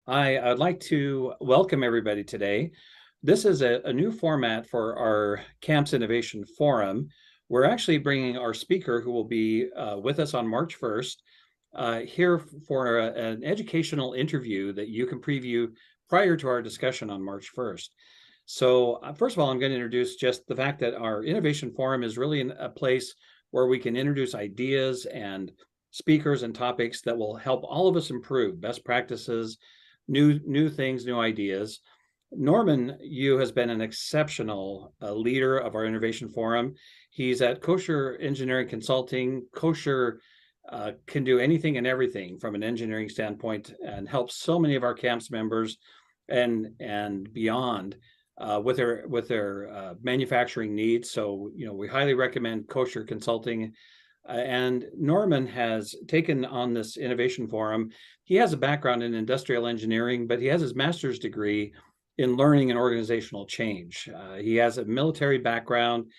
Hi, I'd like to welcome everybody today. This is a new format for our Camps Innovation Forum. We're actually bringing our speaker who will be with us on March 1st here for an educational interview that you can preview prior to our discussion on March 1st. So first of all, I'm going to introduce just the fact that our Innovation Forum is really a place where we can introduce ideas and speakers and topics that will help all of us improve best practices, new things, new ideas. Norman Yu has been an exceptional leader of our Innovation Forum. He's at Kocer Engineering Consulting. Kocer can do anything and everything from an engineering standpoint and helps so many of our camps members and beyond with their manufacturing needs. So we highly recommend Kocer Consulting. And Norman has taken on this innovation forum. He has a background in industrial engineering, but he has his master's degree in learning and organizational change. He has a military background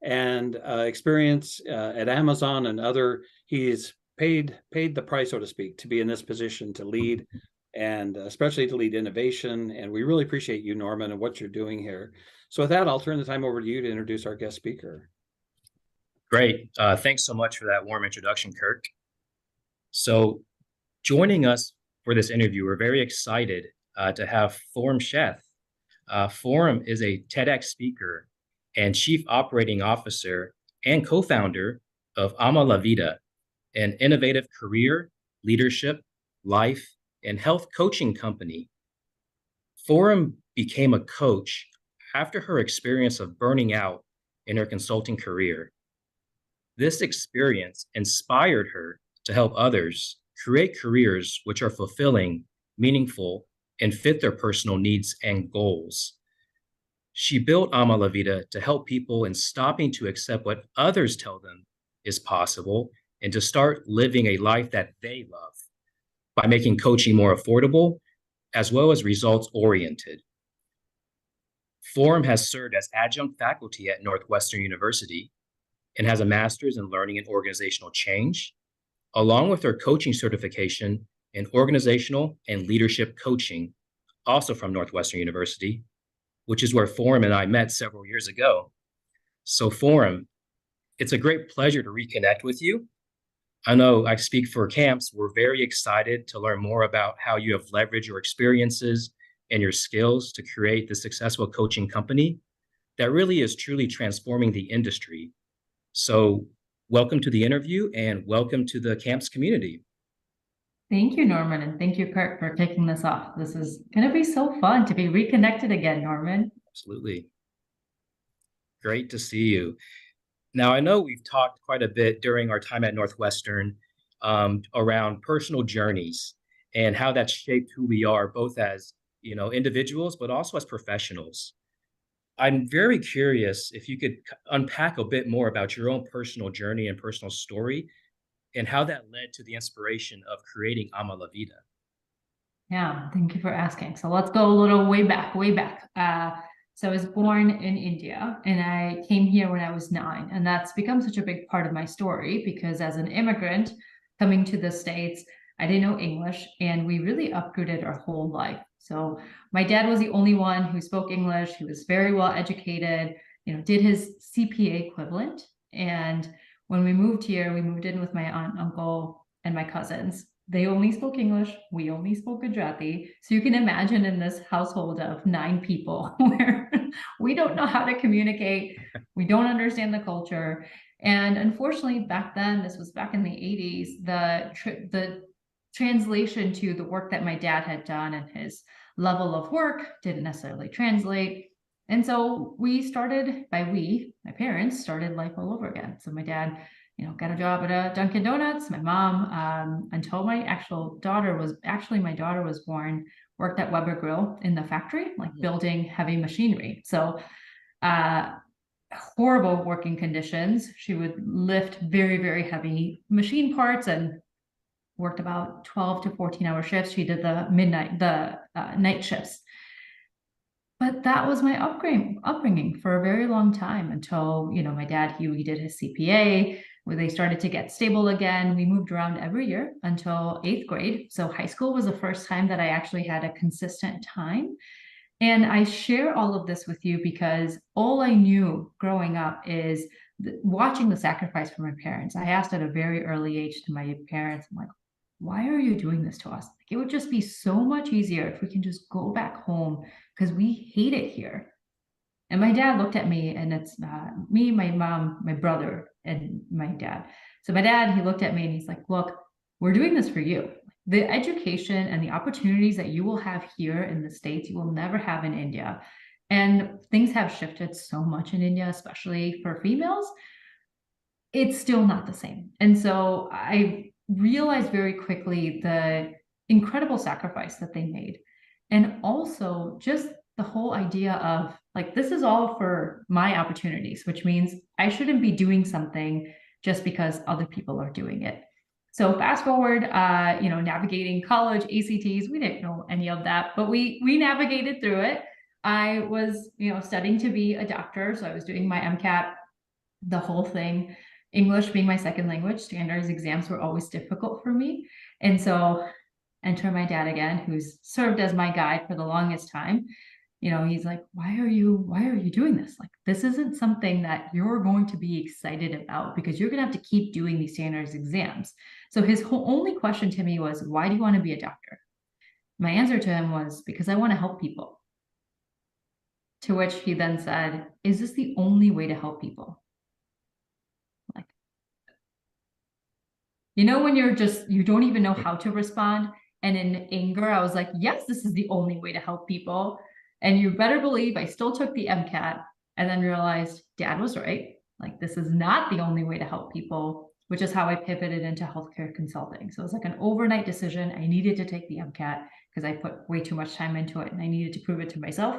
and experience at Amazon and other. He's paid the price, so to speak, to be in this position to lead and especially to lead innovation. And we really appreciate you, Norman, and what you're doing here. So with that, I'll turn the time over to you to introduce our guest speaker. Great. Thanks so much for that warm introduction, Kirk. So joining us for this interview, we're very excited to have Foram Sheth. Foram is a TEDx speaker and chief operating officer and co-founder of Ama La Vida, an innovative career, leadership, life, and health coaching company. Foram became a coach after her experience of burning out in her consulting career. This experience inspired her to help others create careers which are fulfilling, meaningful, and fit their personal needs and goals. She built Ama La Vida to help people in stopping to accept what others tell them is possible and to start living a life that they love by making coaching more affordable as well as results-oriented. Foram has served as adjunct faculty at Northwestern University and has a master's in learning and organizational change, along with her coaching certification in organizational and leadership coaching, also from Northwestern University, which is where Foram and I met several years ago. So Foram, it's a great pleasure to reconnect with you. I know I speak for camps. We're very excited to learn more about how you have leveraged your experiences and your skills to create the successful coaching company that really is truly transforming the industry. So welcome to the interview and welcome to the camps community. Thank you, Norman, and thank you, Kirk, for kicking this off. This is going to be so fun to be reconnected again, Norman. Absolutely. Great to see you. Now, I know we've talked quite a bit during our time at Northwestern around personal journeys and how that's shaped who we are, both as individuals, but also as professionals. I'm very curious if you could unpack a bit more about your own personal journey and personal story and how that led to the inspiration of creating Ama La Vida. Yeah, thank you for asking. So let's go a little way back, way back. So I was born in India and I came here when I was 9. And that's become such a big part of my story because as an immigrant coming to the States, I didn't know English and we really uprooted our whole life. So my dad was the only one who spoke English. He was very well educated, did his CPA equivalent. And when we moved here, we moved in with my aunt, uncle, and my cousins. They only spoke English. We only spoke Gujarati. So you can imagine in this household of 9 people where we don't know how to communicate. We don't understand the culture. And unfortunately, back then, this was back in the 80s, the translation to the work that my dad had done and his level of work didn't necessarily translate. And so my parents started life all over again. So my dad got a job at a Dunkin' Donuts. My mom, until my daughter was born, worked at Weber Grill in the factory, like building heavy machinery. So horrible working conditions. She would lift very, very heavy machine parts and worked about 12 to 14-hour shifts. She did the night shifts. But that was my upbringing for a very long time until, my dad, he did his CPA. where they started to get stable again. We moved around every year until 8th grade. So high school was the first time that I actually had a consistent time. And I share all of this with you because all I knew growing up is watching the sacrifice from my parents. I asked at a very early age to my parents, I'm like, why are you doing this to us? Like, it would just be so much easier if we can just go back home because we hate it here. And my dad looked at me, and it's me, my mom, my brother, and my dad. So my dad, he looked at me and he's like, look, we're doing this for you. The education and the opportunities that you will have here in the States, you will never have in India. And things have shifted so much in India, especially for females. It's still not the same. And so I realized very quickly the incredible sacrifice that they made. And also just the whole idea of like, this is all for my opportunities, which means I shouldn't be doing something just because other people are doing it. So fast forward, navigating college, ACTs, we didn't know any of that, but we navigated through it. I was, studying to be a doctor. So I was doing my MCAT, the whole thing. English being my second language, standards exams were always difficult for me. And so enter my dad again, who's served as my guide for the longest time. He's like, why are you doing this? Like, this isn't something that you're going to be excited about because you're going to have to keep doing these standards exams. So his only question to me was, why do you want to be a doctor? My answer to him was, because I want to help people. To which he then said, is this the only way to help people? Like, when you don't even know how to respond. And in anger, I was like, yes, this is the only way to help people. And you better believe I still took the MCAT and then realized Dad was right. Like, this is not the only way to help people, which is how I pivoted into healthcare consulting. So it was like an overnight decision. I needed to take the MCAT because I put way too much time into it and I needed to prove it to myself.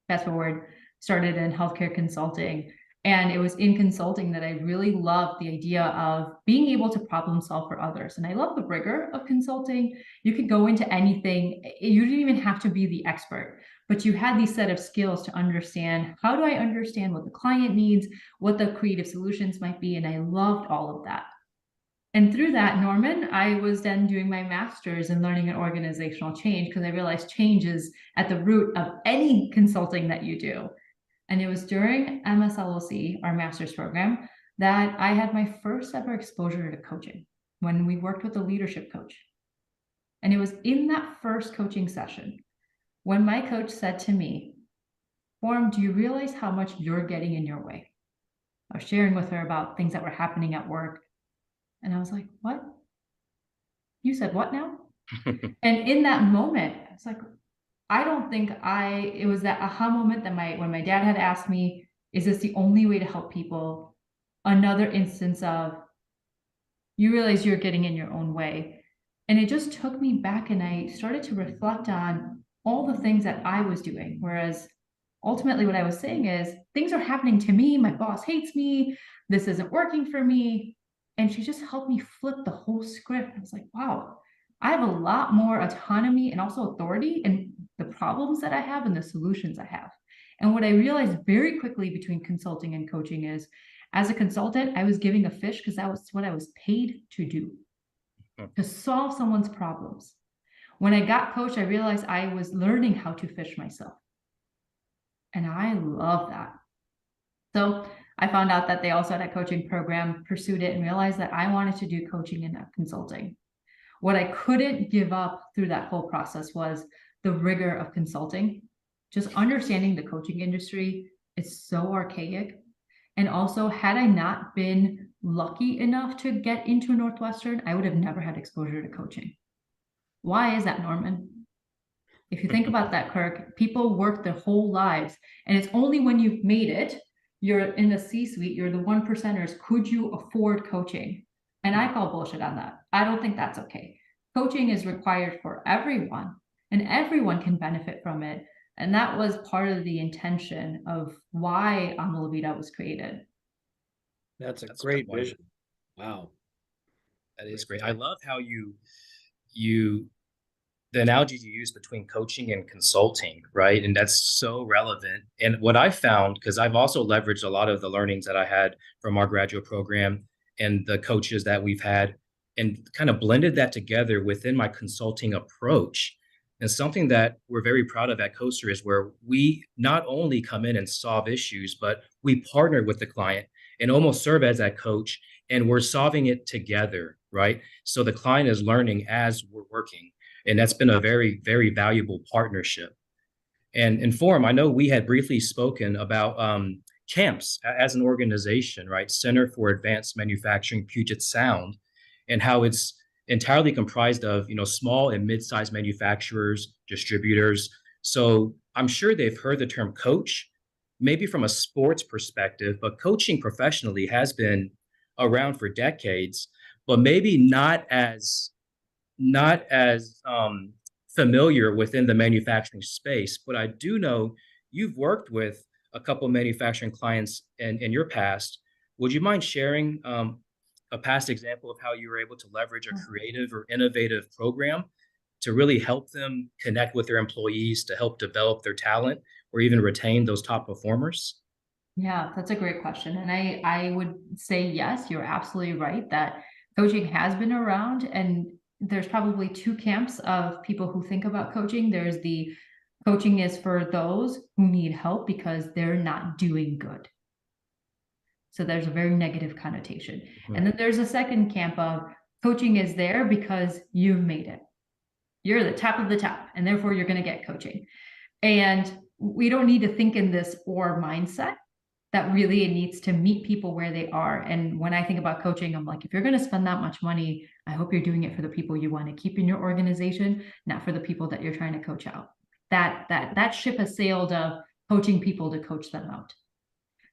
Fast forward, started in healthcare consulting. And it was in consulting that I really loved the idea of being able to problem solve for others. And I love the rigor of consulting. You could go into anything. You didn't even have to be the expert, but you had these set of skills to understand, how do I understand what the client needs, what the creative solutions might be? And I loved all of that. And through that, Norman, I was then doing my master's in learning and organizational change because I realized change is at the root of any consulting that you do. And it was during MSLOC, our master's program, that I had my first ever exposure to coaching when we worked with a leadership coach. And it was in that first coaching session when my coach said to me, Foram, do you realize how much you're getting in your way? I was sharing with her about things that were happening at work. And I was like, what? You said what now? And in that moment, I was like, I don't think it was that aha moment that when my dad had asked me, is this the only way to help people? Another instance of, you realize you're getting in your own way. And it just took me back and I started to reflect on all the things that I was doing. Whereas ultimately what I was saying is, things are happening to me. My boss hates me. This isn't working for me. And she just helped me flip the whole script. I was like, wow, I have a lot more autonomy and also authority in the problems that I have and the solutions I have. And what I realized very quickly between consulting and coaching is, as a consultant, I was giving a fish because that was what I was paid to do, to solve someone's problems. When I got coached, I realized I was learning how to fish myself. And I love that. So I found out that they also had a coaching program, pursued it, and realized that I wanted to do coaching and not consulting. What I couldn't give up through that whole process was the rigor of consulting. Just understanding the coaching industry is so archaic. And also, had I not been lucky enough to get into Northwestern, I would have never had exposure to coaching. Why is that, Norman? If you think about that, Kirk, people work their whole lives, and it's only when you've made it, you're in the C-suite, you're the 1%ers, could you afford coaching? And I call bullshit on that. I don't think that's okay. Coaching is required for everyone, and everyone can benefit from it. And that was part of the intention of why Ama La Vida was created. That's a great vision. Wow. That is great. I love how the analogies you use between coaching and consulting, right? And that's so relevant. And what I found, because I've also leveraged a lot of the learnings that I had from our graduate program and the coaches that we've had, and kind of blended that together within my consulting approach. And something that we're very proud of at Kocer is where we not only come in and solve issues, but we partner with the client and almost serve as that coach, and we're solving it together, right? So the client is learning as we're working. And that's been a very, very valuable partnership. And in Forum, I know we had briefly spoken about CAMPS as an organization, right? Center for Advanced Manufacturing Puget Sound, and how it's entirely comprised of, small and mid-sized manufacturers, distributors. So I'm sure they've heard the term coach, maybe from a sports perspective, but coaching professionally has been around for decades, but maybe not as familiar within the manufacturing space. But I do know you've worked with a couple of manufacturing clients in your past. Would you mind sharing a past example of how you were able to leverage a creative or innovative program to really help them connect with their employees, to help develop their talent, or even retain those top performers? Yeah, that's a great question. And I would say, yes, you're absolutely right that coaching has been around, and there's probably two camps of people who think about coaching. There's the coaching is for those who need help because they're not doing good. So there's a very negative connotation. Mm-hmm. And then there's a second camp of coaching is there because you've made it. You're the top of the top, and therefore you're going to get coaching. And we don't need to think in this or mindset. That really it needs to meet people where they are. And when I think about coaching, I'm like, if you're going to spend that much money, I hope you're doing it for the people you want to keep in your organization, not for the people that you're trying to coach out. That ship has sailed of coaching people to coach them out.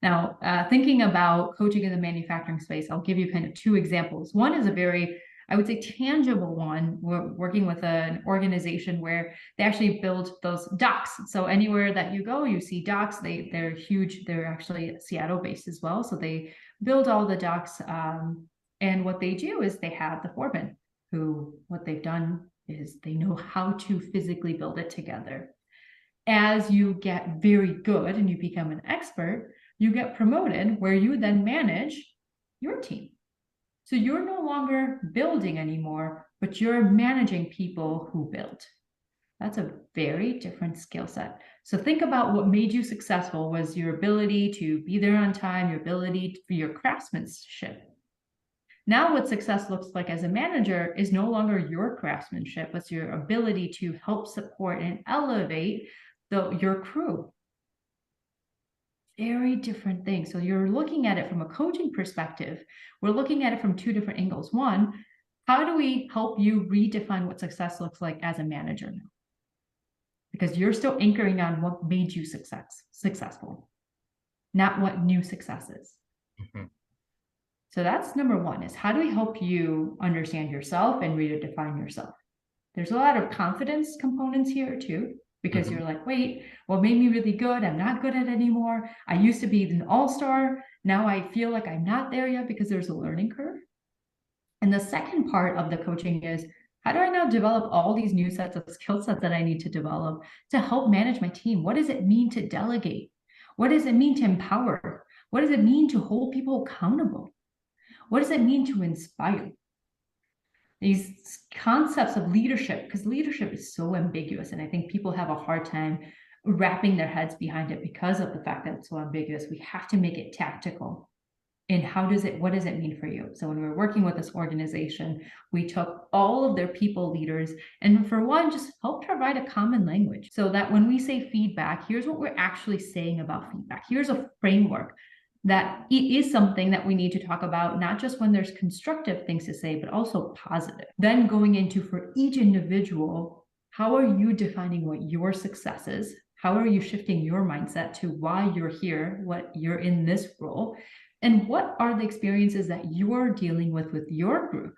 Now, thinking about coaching in the manufacturing space, I'll give you kind of two examples. One is a very, I would say, tangible one. We're working with an organization where they actually build those docks. So anywhere that you go, you see docks. They're huge. They're actually Seattle-based as well. So they build all the docks. And what they do is they have the foreman who, what they've done is they know how to physically build it together. As you get very good and you become an expert, you get promoted where you then manage your team. So you're no longer building anymore, but you're managing people who build. That's a very different skill set. So think about what made you successful was your ability to be there on time, your ability for your craftsmanship. Now what success looks like as a manager is no longer your craftsmanship, it's your ability to help support and elevate your crew. Very different thing. So you're looking at it from a coaching perspective. We're looking at it from two different angles. One, how do we help you redefine what success looks like as a manager now? Because you're still anchoring on what made you successful, not what new success is. Mm-hmm. So that's number one, is how do we help you understand yourself and redefine yourself? There's a lot of confidence components here too. Because you're like, wait, what made me really good? I'm not good at it anymore. I used to be an all-star. Now I feel like I'm not there yet because there's a learning curve. And the second part of the coaching is, how do I now develop all these new sets of skill sets that I need to develop to help manage my team? What does it mean to delegate? What does it mean to empower? What does it mean to hold people accountable? What does it mean to inspire? These concepts of leadership, because leadership is so ambiguous, and I think people have a hard time wrapping their heads behind it because of the fact that it's so ambiguous. We have to make it tactical. And what does it mean for you? So when we're working with this organization, we took all of their people leaders and for one, just help provide a common language so that when we say feedback, here's what we're actually saying about feedback. Here's a framework that it is something that we need to talk about, not just when there's constructive things to say, but also positive. Then going into for each individual, how are you defining what your success is? How are you shifting your mindset to why you're here, what you're in this role? And what are the experiences that you're dealing with your group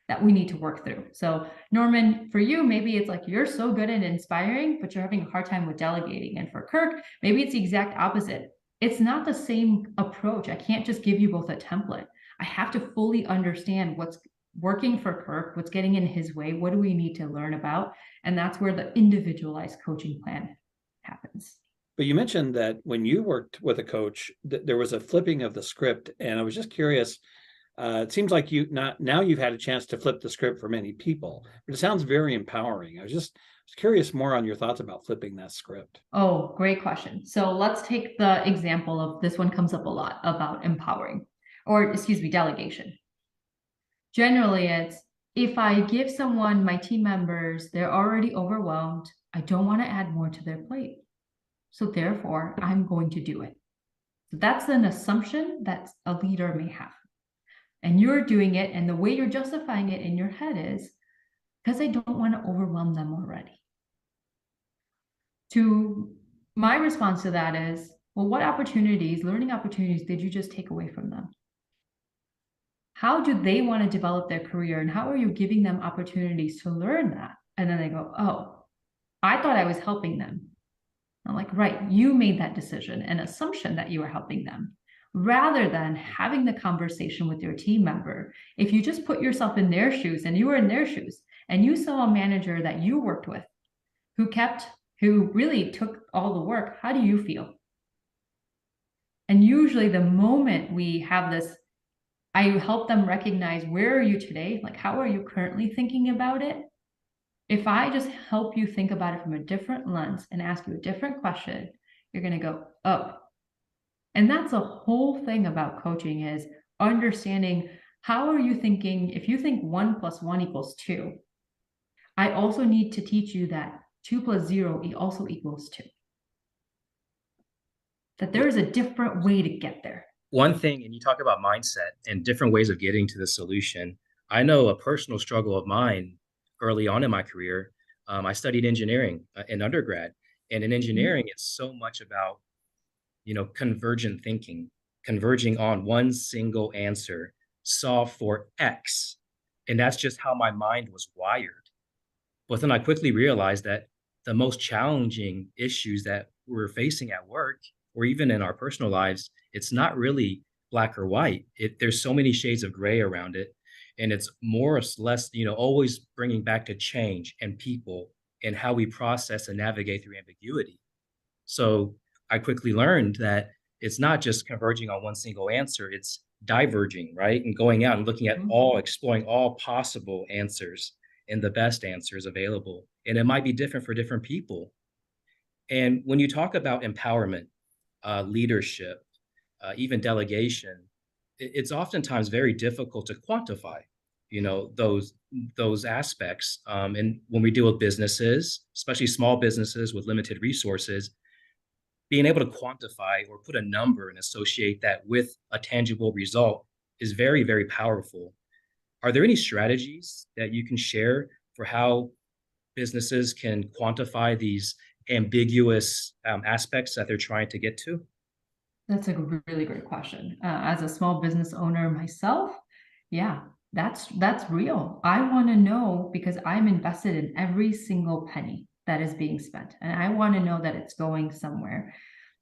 that we need to work through? So Norman, for you, maybe it's like you're so good at inspiring, but you're having a hard time with delegating. And for Kirk, maybe it's the exact opposite. It's not the same approach. I can't just give you both a template. I have to fully understand what's working for Kirk, what's getting in his way, what do we need to learn about? And that's where the individualized coaching plan happens. But you mentioned that when you worked with a coach, there was a flipping of the script. And I was just curious, It seems like now you've had a chance to flip the script for many people, but it sounds very empowering. I was curious more on your thoughts about flipping that script. Oh, great question. So let's take the example of this one comes up a lot about empowering, or excuse me, delegation. Generally, it's if I give someone, my team members, they're already overwhelmed. I don't want to add more to their plate. So therefore, I'm going to do it. So that's an assumption that a leader may have. And you're doing it, and the way you're justifying it in your head is because I don't want to overwhelm them already. My response to that is, well, what opportunities, learning opportunities did you just take away from them? How do they want to develop their career, and how are you giving them opportunities to learn that? And then they go, oh, I thought I was helping them. I'm like, right, you made that decision and assumption that you were helping them. Rather than having the conversation with your team member, if you just put yourself in their shoes and you were in their shoes and you saw a manager that you worked with who really took all the work, how do you feel? And usually the moment we have this, I help them recognize, where are you today? Like, how are you currently thinking about it? If I just help you think about it from a different lens and ask you a different question, you're going to go, oh. And that's a whole thing about coaching, is understanding, how are you thinking? If you think 1 + 1 = 2, I also need to teach you that 2 + 0 also equals 2. That there is a different way to get there. One thing, and you talk about mindset and different ways of getting to the solution. I know a personal struggle of mine early on in my career. I studied engineering in undergrad, and in engineering, it's so much about, convergent thinking, converging on one single answer, solve for X. And that's just how my mind was wired. But then I quickly realized that the most challenging issues that we're facing at work, or even in our personal lives, it's not really black or white. There's so many shades of gray around it. And it's more or less, always bringing back to change and people and how we process and navigate through ambiguity. So I quickly learned that it's not just converging on one single answer, it's diverging, right? And going out and looking at exploring all possible answers and the best answers available. And it might be different for different people. And when you talk about empowerment, leadership, even delegation, it's oftentimes very difficult to quantify, those aspects. And when we deal with businesses, especially small businesses with limited resources, being able to quantify or put a number and associate that with a tangible result is very, very powerful. Are there any strategies that you can share for how businesses can quantify these ambiguous aspects that they're trying to get to? That's a really great question. As a small business owner myself, yeah, that's real. I want to know, because I'm invested in every single penny that is being spent, and I want to know that it's going somewhere.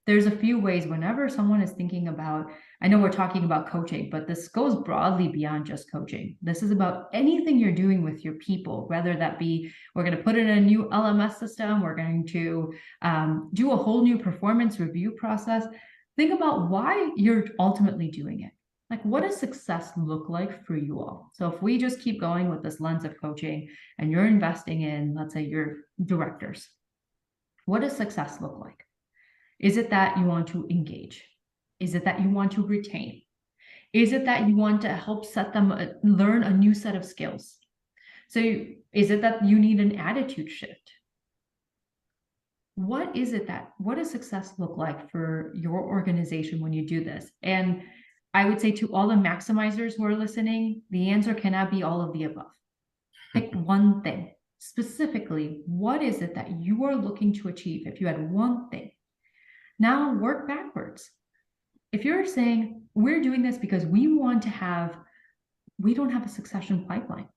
There's a few ways whenever someone is thinking about, I know we're talking about coaching, but this goes broadly beyond just coaching. This is about anything you're doing with your people, whether that be, we're going to put in a new LMS system, we're going to do a whole new performance review process. Think about why you're ultimately doing it. Like, what does success look like for you all? So if we just keep going with this lens of coaching and you're investing in, let's say, your directors, what does success look like? Is it that you want to engage? Is it that you want to retain? Is it that you want to help set them learn a new set of skills? So is it that you need an attitude shift? What does success look like for your organization when you do this? And I would say to all the maximizers who are listening, the answer cannot be all of the above. Pick one thing. Specifically, what is it that you are looking to achieve if you had one thing? Now work backwards. If you're saying, we're doing this because we don't have a succession pipeline.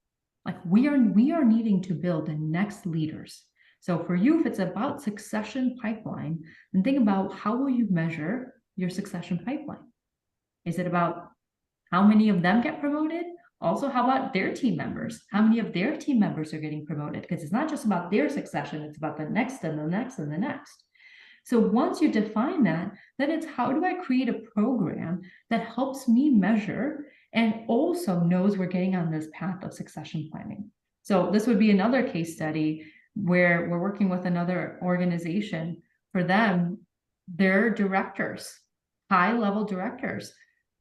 Like, we are needing to build the next leaders. So for you, if it's about succession pipeline, then think about, how will you measure your succession pipeline? Is it about how many of them get promoted? Also, how about their team members? How many of their team members are getting promoted? Because it's not just about their succession, it's about the next and the next and the next. So once you define that, then it's, how do I create a program that helps me measure and also knows we're getting on this path of succession planning. So this would be another case study where we're working with another organization. For them, their directors, high-level directors,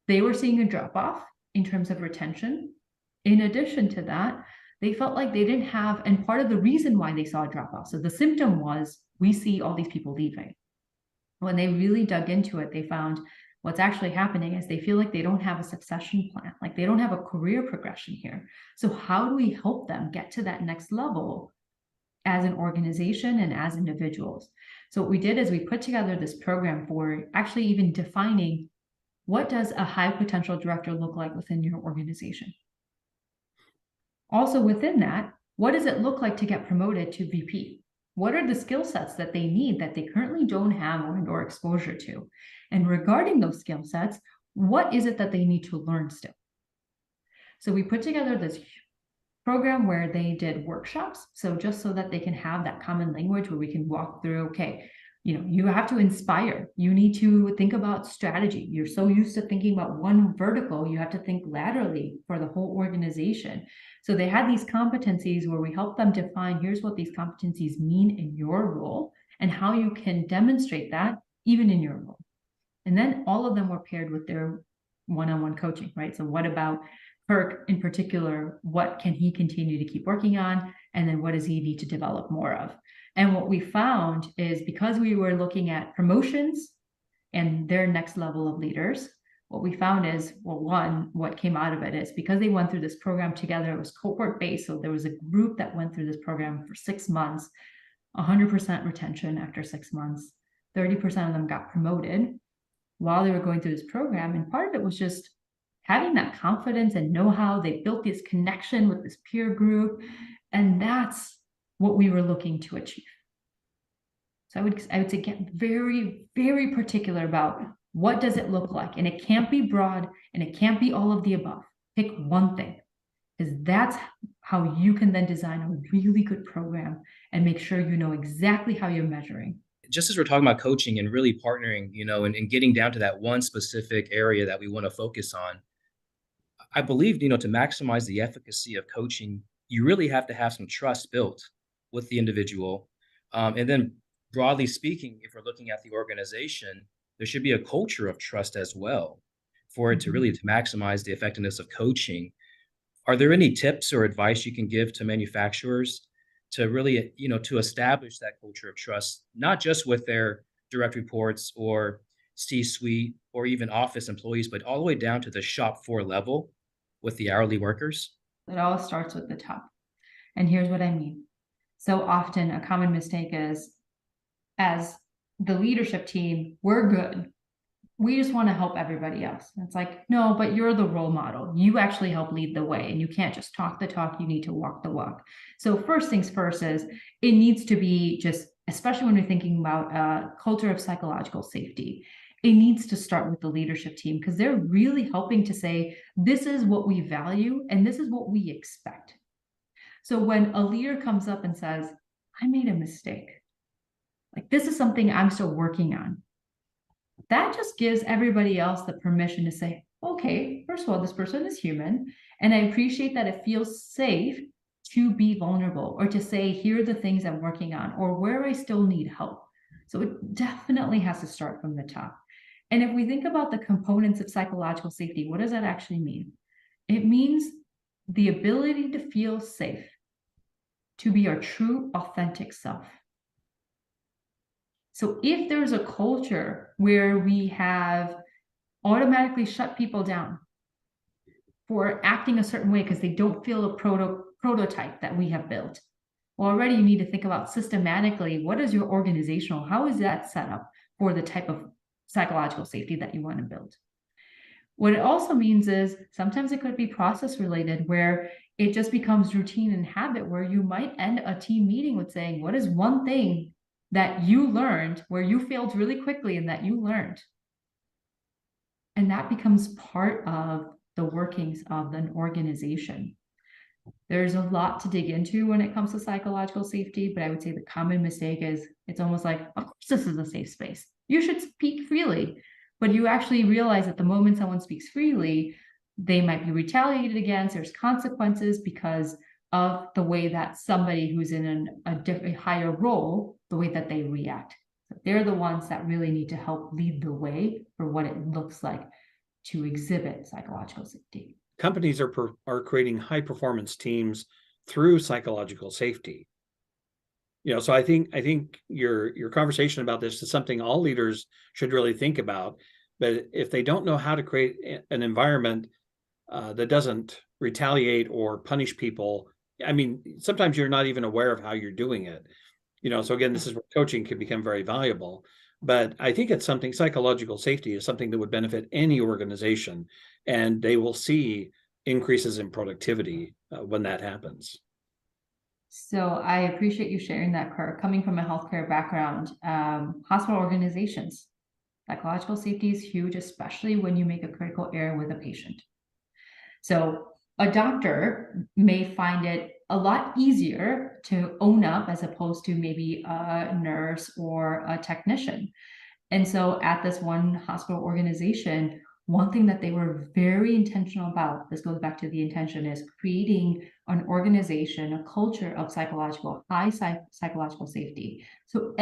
they were seeing a drop-off in terms of retention. In addition to that, they felt like they didn't have, and part of the reason why they saw a drop-off, so the symptom was, we see all these people leaving. When they really dug into it, they found what's actually happening is they feel like they don't have a succession plan, like they don't have a career progression here. So how do we help them get to that next level as an organization and as individuals? So what we did is we put together this program for actually even defining, what does a high potential director look like within your organization? Also within that, what does it look like to get promoted to VP? What are the skill sets that they need that they currently don't have or exposure to? And regarding those skill sets, what is it that they need to learn still? So we put together this program where they did workshops. So just so that they can have that common language where we can walk through, okay, you have to inspire. You need to think about strategy. You're so used to thinking about one vertical, you have to think laterally for the whole organization. So they had these competencies where we help them define, here's what these competencies mean in your role and how you can demonstrate that even in your role. And then all of them were paired with their one-on-one coaching, right? So what about Kirk in particular? What can he continue to keep working on? And then what does he need to develop more of? And what we found is, because we were looking at promotions and their next level of leaders, what we found is, well, one, what came out of it is because they went through this program together, it was cohort-based. So there was a group that went through this program for 6 months, 100% retention after 6 months, 30% of them got promoted while they were going through this program. And part of it was just having that confidence and know-how. They built this connection with this peer group. And that's what we were looking to achieve. So I would say get very, very particular about what does it look like. And it can't be broad and it can't be all of the above. Pick one thing, because that's how you can then design a really good program and make sure you know exactly how you're measuring. Just as we're talking about coaching and really partnering, and getting down to that one specific area that we want to focus on, I believe, to maximize the efficacy of coaching, you really have to have some trust built with the individual. And then broadly speaking, if we're looking at the organization, there should be a culture of trust as well for it to really to maximize the effectiveness of coaching. Are there any tips or advice you can give to manufacturers to really, to establish that culture of trust, not just with their direct reports or C-suite or even office employees, but all the way down to the shop floor level with the hourly workers? It all starts with the top. And here's what I mean. So often a common mistake is, as the leadership team, we're good. We just want to help everybody else. And it's like, no, but you're the role model. You actually help lead the way, and you can't just talk the talk, you need to walk the walk. So first things first is, it needs to be just, especially when we're thinking about a culture of psychological safety, it needs to start with the leadership team, because they're really helping to say, this is what we value and this is what we expect. So when a leader comes up and says, I made a mistake, like this is something I'm still working on, that just gives everybody else the permission to say, okay, first of all, this person is human, and I appreciate that it feels safe to be vulnerable or to say, here are the things I'm working on or where I still need help. So it definitely has to start from the top. And if we think about the components of psychological safety, what does that actually mean? It means the ability to feel safe, to be our true, authentic self. So if there's a culture where we have automatically shut people down for acting a certain way because they don't feel a prototype that we have built, well, already you need to think about systematically, what is your organizational, how is that set up for the type of psychological safety that you want to build? What it also means is sometimes it could be process related, where it just becomes routine and habit, where you might end a team meeting with saying, what is one thing that you learned where you failed really quickly and that you learned? And that becomes part of the workings of an organization. There's a lot to dig into when it comes to psychological safety, but I would say the common mistake is it's almost like, of course, this is a safe space. You should speak freely, but you actually realize that the moment someone speaks freely, they might be retaliated against. There's consequences because of the way that somebody who's in a higher role, the way that they react. So they're the ones that really need to help lead the way for what it looks like to exhibit psychological safety. Companies are creating high performance teams through psychological safety. So I think your conversation about this is something all leaders should really think about. But if they don't know how to create an environment that doesn't retaliate or punish people, I mean, sometimes you're not even aware of how you're doing it. So again, this is where coaching can become very valuable. But I think it's something, psychological safety is something that would benefit any organization, and they will see increases in productivity when that happens. So I appreciate you sharing that, Kirk. Coming from a healthcare background, hospital organizations, psychological safety is huge, especially when you make a critical error with a patient. So a doctor may find it a lot easier to own up as opposed to maybe a nurse or a technician. And so at this one hospital organization, one thing that they were very intentional about, this goes back to the intention, is creating an organization, a culture of high psychological safety. So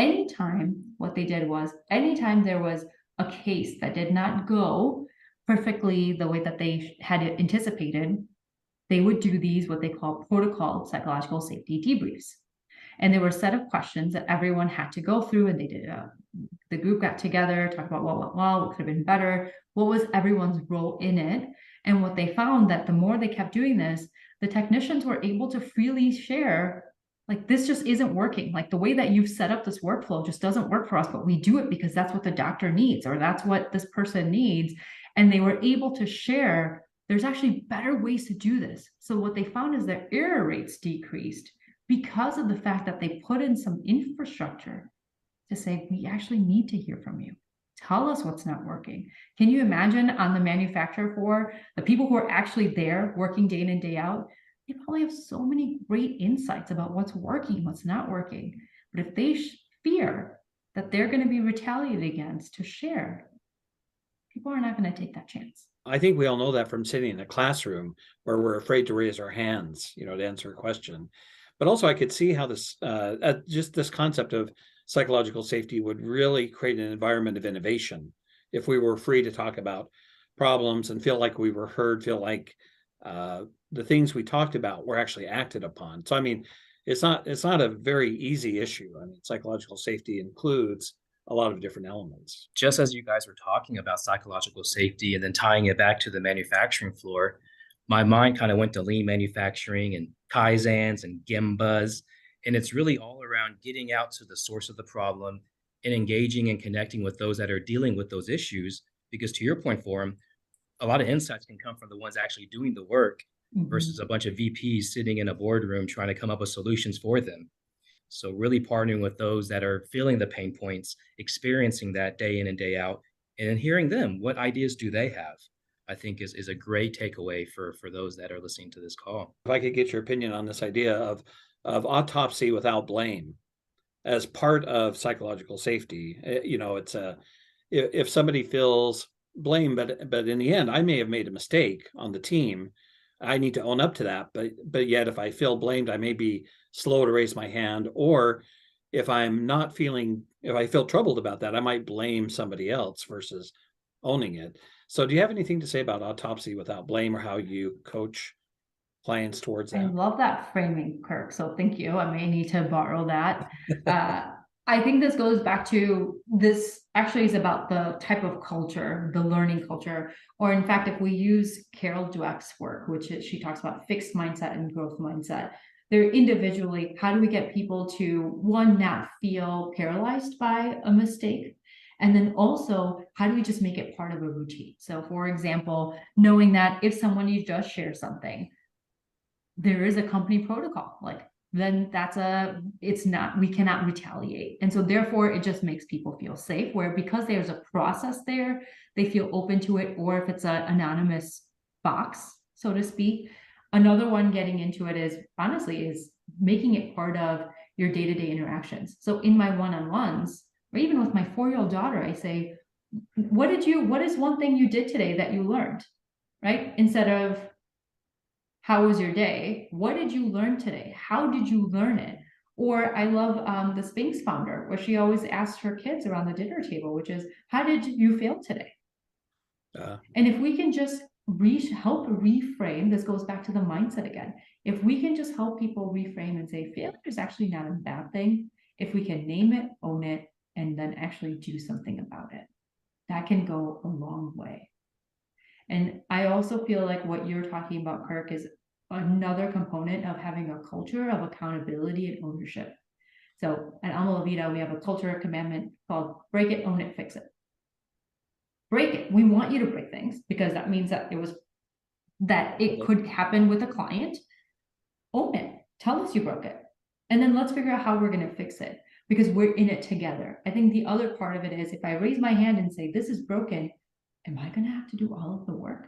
what they did was, anytime there was a case that did not go perfectly the way that they had anticipated, they would do these, what they call protocol psychological safety debriefs. And there were a set of questions that everyone had to go through, and they did the group got together, talked about what went well, what could have been better, what was everyone's role in it. And what they found, that the more they kept doing this, the technicians were able to freely share, like, this just isn't working. Like, the way that you've set up this workflow just doesn't work for us, but we do it because that's what the doctor needs, or that's what this person needs. And they were able to share, there's actually better ways to do this. So what they found is their error rates decreased because of the fact that they put in some infrastructure to say, we actually need to hear from you. Tell us what's not working. Can you imagine on the manufacturer floor, the people who are actually there working day in and day out, they probably have so many great insights about what's working, what's not working. But if they fear that they're going to be retaliated against to share, people are not going to take that chance. I think we all know that from sitting in a classroom where we're afraid to raise our hands, to answer a question. But also I could see how this, just this concept of psychological safety would really create an environment of innovation if we were free to talk about problems and feel like we were heard, feel like the things we talked about were actually acted upon. So, I mean, it's not a very easy issue. I mean, psychological safety includes a lot of different elements. Just as you guys were talking about psychological safety and then tying it back to the manufacturing floor, my mind kind of went to lean manufacturing and Kaizens and Gembas. And it's really all around getting out to the source of the problem and engaging and connecting with those that are dealing with those issues. Because to your point, Foram, a lot of insights can come from the ones actually doing the work versus a bunch of VPs sitting in a boardroom trying to come up with solutions for them. So really partnering with those that are feeling the pain points, experiencing that day in and day out, and then hearing them, what ideas do they have, I think is a great takeaway for those that are listening to this call. If I could get your opinion on this idea of autopsy without blame as part of psychological safety. It's if somebody feels blame, but in the end, I may have made a mistake on the team. I need to own up to that. But yet, if I feel blamed, I may be slow to raise my hand. Or if I feel troubled about that, I might blame somebody else versus owning it. So do you have anything to say about autopsy without blame, or how you coach clients towards that? I love that framing, Kirk. So thank you. I may need to borrow that. I think this goes back to, this actually is about the type of culture, the learning culture, or in fact, if we use Carol Dweck's work, she talks about fixed mindset and growth mindset. They're individually, how do we get people to, one, not feel paralyzed by a mistake? And then also, how do we just make it part of a routine? So for example, knowing that if someone does share something, there is a company protocol, then we cannot retaliate. And so therefore it just makes people feel safe, where because there's a process there, they feel open to it. Or if it's an anonymous box, so to speak. Another one getting into it is making it part of your day-to-day interactions. So in my one-on-ones, or even with my 4-year-old daughter, I say, what is one thing you did today that you learned? right? Instead of how was your day? What did you learn today? How did you learn it? Or I love the Sphinx founder, where she always asked her kids around the dinner table, which is, how did you fail today? And if we can just help reframe, this goes back to the mindset again. If we can just help people reframe and say failure is actually not a bad thing, if we can name it, own it, and then actually do something about it, that can go a long way. And I also feel like what you're talking about, Kirk, is another component of having a culture of accountability and ownership. So at Ama La Vida, we have a culture commandment called break it, own it, fix it. Break it. We want you to break things because that means that it could happen with a client. Own it. Tell us you broke it. And then let's figure out how we're going to fix it because we're in it together. I think the other part of it is if I raise my hand and say, this is broken, am I going to have to do all of the work?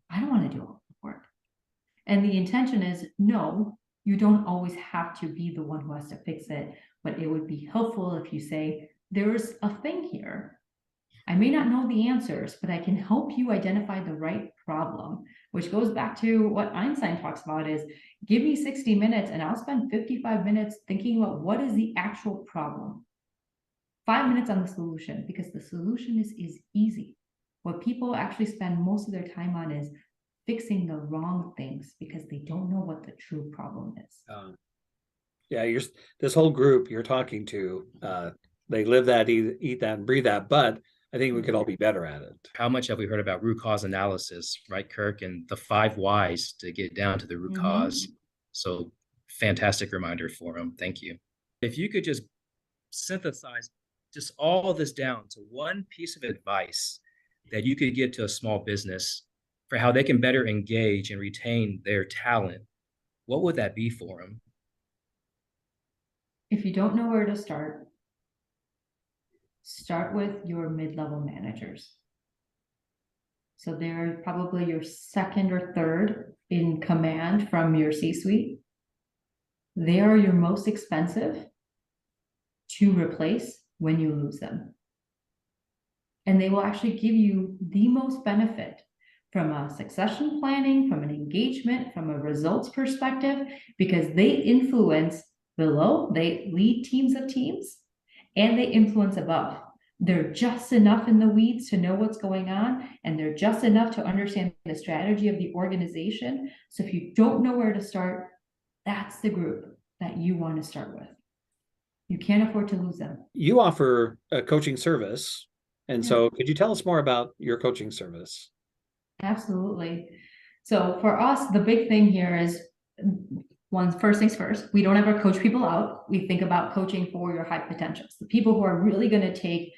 I don't want to do all of the work. And the intention is, no, you don't always have to be the one who has to fix it, but it would be helpful if you say, there's a thing here. I may not know the answers, but I can help you identify the right problem, which goes back to what Einstein talks about is, give me 60 minutes and I'll spend 55 minutes thinking about what is the actual problem. 5 minutes on the solution, because the solution is easy. What people actually spend most of their time on is fixing the wrong things because they don't know what the true problem is. Yeah, this whole group you're talking to, they live that, eat that, and breathe that, but I think we could all be better at it. How much have we heard about root cause analysis, right, Kirk, and the 5 whys to get down to the root cause? So fantastic reminder, Forum. Thank you. If you could just synthesize just all of this down to one piece of advice that you could give to a small business for how they can better engage and retain their talent, what would that be for them? If you don't know where to start with your mid-level managers. So they're probably your second or third in command from your C-suite. They are your most expensive to replace when you lose them. And they will actually give you the most benefit from a succession planning, from an engagement, from a results perspective, because they influence below, they lead teams of teams, and they influence above. They're just enough in the weeds to know what's going on, and they're just enough to understand the strategy of the organization. So if you don't know where to start, that's the group that you want to start with. You can't afford to lose them. You offer a coaching service. And so could you tell us more about your coaching service? Absolutely. So for us, the big thing here is first things first, we don't ever coach people out. We think about coaching for your high potentials, the people who are really going to take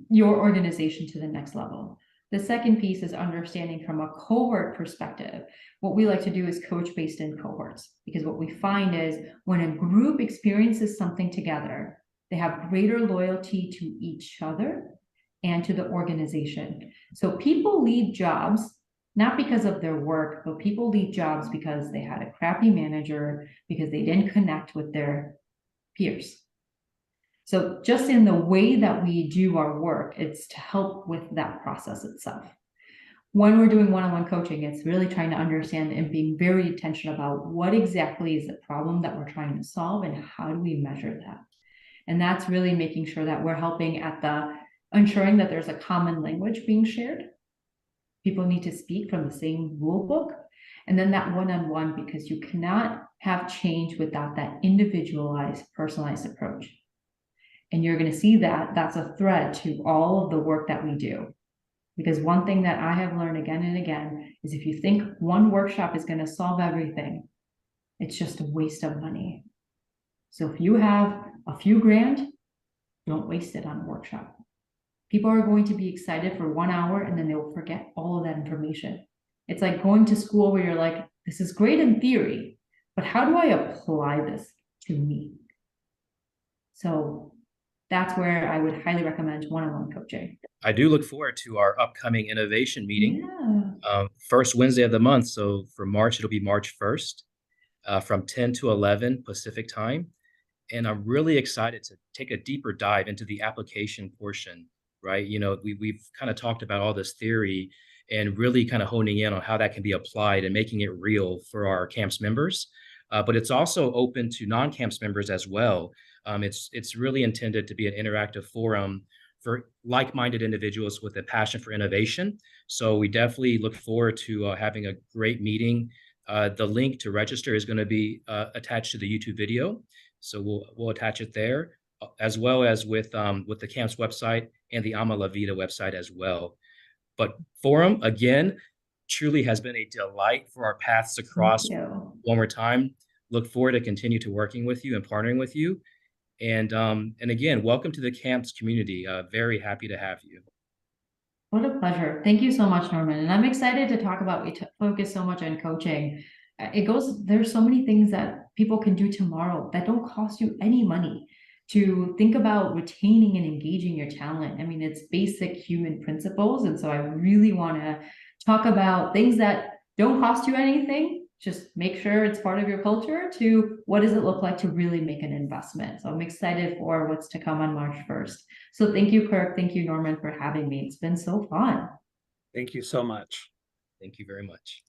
your organization to the next level. The second piece is understanding from a cohort perspective. What we like to do is coach based in cohorts, because what we find is when a group experiences something together, they have greater loyalty to each other and to the organization. So people leave jobs not because of their work, but people leave jobs because they had a crappy manager, because they didn't connect with their peers. So just in the way that we do our work, it's to help with that process itself. When we're doing one-on-one coaching, it's really trying to understand and being very intentional about what exactly is the problem that we're trying to solve and how do we measure that. And that's really making sure that we're helping at ensuring that there's a common language being shared. People need to speak from the same rule book. And then that one-on-one, because you cannot have change without that individualized, personalized approach. And you're going to see that that's a thread to all of the work that we do. Because one thing that I have learned again and again is if you think one workshop is going to solve everything, it's just a waste of money. So if you have a few grand, don't waste it on a workshop. People are going to be excited for 1 hour and then they'll forget all of that information. It's like going to school where you're like, this is great in theory, but how do I apply this to me? So that's where I would highly recommend one-on-one coaching. I do look forward to our upcoming innovation meeting. First Wednesday of the month. So for March, it'll be March 1st from 10 to 11 Pacific time. And I'm really excited to take a deeper dive into the application portion, right? You know, we've kind of talked about all this theory and really kind of honing in on how that can be applied and making it real for our camps members. But it's also open to non-camps members as well. It's really intended to be an interactive forum for like-minded individuals with a passion for innovation. So we definitely look forward to having a great meeting. The link to register is going to be attached to the YouTube video, so we'll attach it there, as well as with the camp's website and the Ama La Vida website as well. But Forum, again, truly has been a delight for our paths to cross one more time. Look forward to continue to working with you and partnering with you. And again, welcome to the camps community. Very happy to have you. What a pleasure. Thank you so much, Norman. And I'm excited to talk about, we focus so much on coaching. There's so many things that people can do tomorrow that don't cost you any money to think about retaining and engaging your talent. I mean, it's basic human principles. And so I really want to talk about things that don't cost you anything. Just make sure it's part of your culture, to what does it look like to really make an investment. So I'm excited for what's to come on March 1st. So thank you, Kirk. Thank you, Norman, for having me. It's been so fun. Thank you so much. Thank you very much.